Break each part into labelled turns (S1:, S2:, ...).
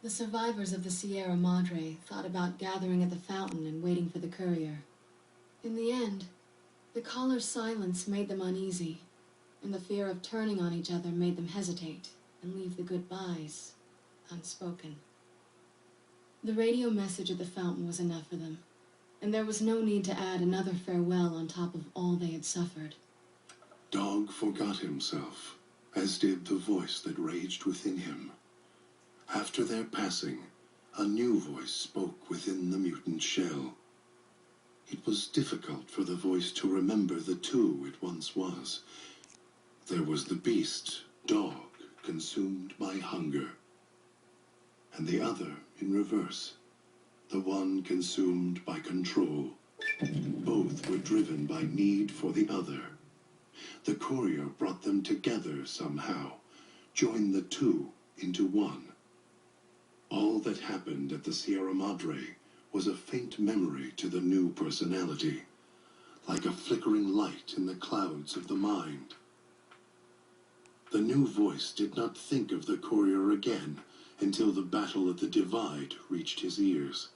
S1: The survivors of the Sierra Madre thought about gathering at the fountain and waiting for the courier. In the end, the caller's silence made them uneasy, and the fear of turning on each other made them hesitate and leave the goodbyes unspoken. The radio message at the fountain was enough for them, and there was no need to add another farewell on top of all they had suffered.
S2: Dog forgot himself, as did the voice that raged within him. After their passing, a new voice spoke within the mutant shell. It was difficult for the voice to remember the two it once was. There was the beast, dog, consumed by hunger, and the other in reverse, the one consumed by control. Both were driven by need for the other. The courier brought them together somehow, joined the two into one. All that happened at the Sierra Madre was a faint memory to the new personality, like a flickering light in the clouds of the mind. The new voice did not think of the courier again until the battle at the divide reached his ears.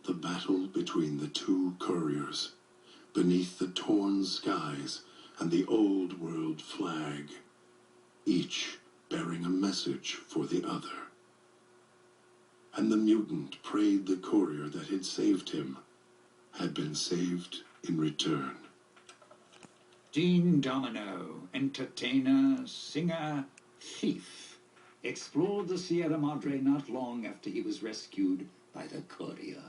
S2: The battle between the two couriers, beneath the torn skies and the old world flag, each bearing a message for the other. And the mutant prayed the courier that had saved him had been saved in return.
S3: Dean Domino, entertainer, singer, thief, explored the Sierra Madre not long after he was rescued by the courier.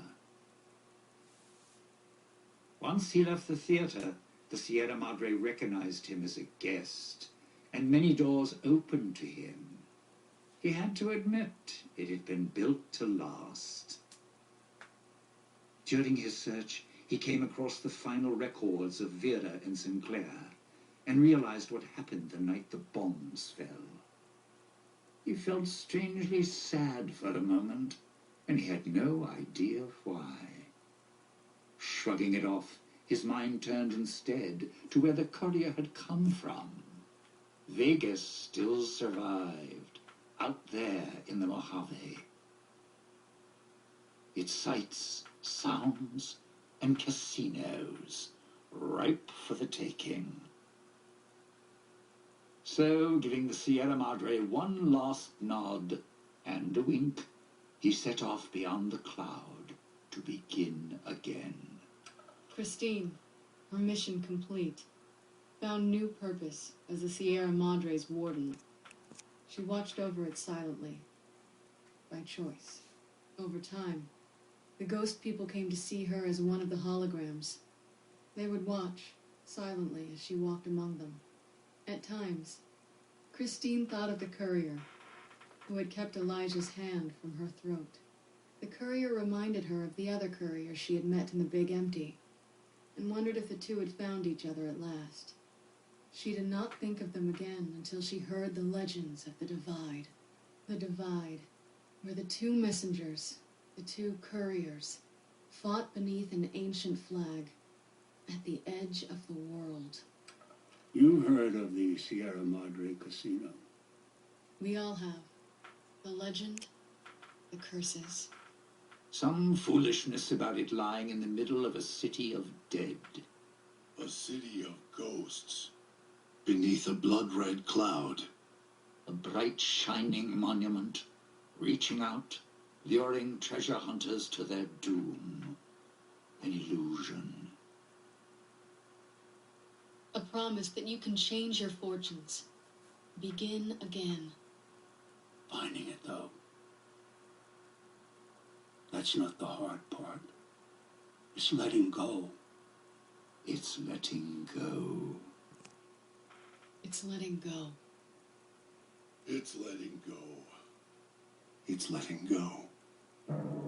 S3: Once he left the theater, the Sierra Madre recognized him as a guest, and many doors opened to him. He had to admit it had been built to last. During his search, he came across the final records of Vera and Sinclair and realized what happened the night the bombs fell. He felt strangely sad for a moment, and he had no idea why. Shrugging it off, his mind turned instead to where the courier had come from. Vegas still survived, out there in the Mojave. Its sights, sounds, and casinos, ripe for the taking. So, giving the Sierra Madre one last nod and a wink, he set off beyond the cloud to begin again.
S1: Christine, her mission complete, found new purpose as the Sierra Madre's warden. She watched over it silently, by choice. Over time, the ghost people came to see her as one of the holograms. They would watch, silently, as she walked among them. At times, Christine thought of the courier, who had kept Elijah's hand from her throat. The courier reminded her of the other courier she had met in the Big Empty, and wondered if the two had found each other at last. She did not think of them again until she heard the legends of the divide. The divide, where the two messengers, the two couriers, fought beneath an ancient flag, at the edge of the world.
S4: You heard of the Sierra Madre Casino?
S1: We all have. The legend, the curses.
S3: Some foolishness about it lying in the middle of a city of dead.
S2: A city of ghosts, beneath a blood-red cloud.
S3: A bright, shining monument, reaching out, luring treasure hunters to their doom. An illusion.
S1: A promise that you can change your fortunes. Begin again.
S4: Finding it, though. That's not the hard part. It's letting go.
S3: It's letting go.
S1: It's letting go.
S2: It's letting go. It's letting go.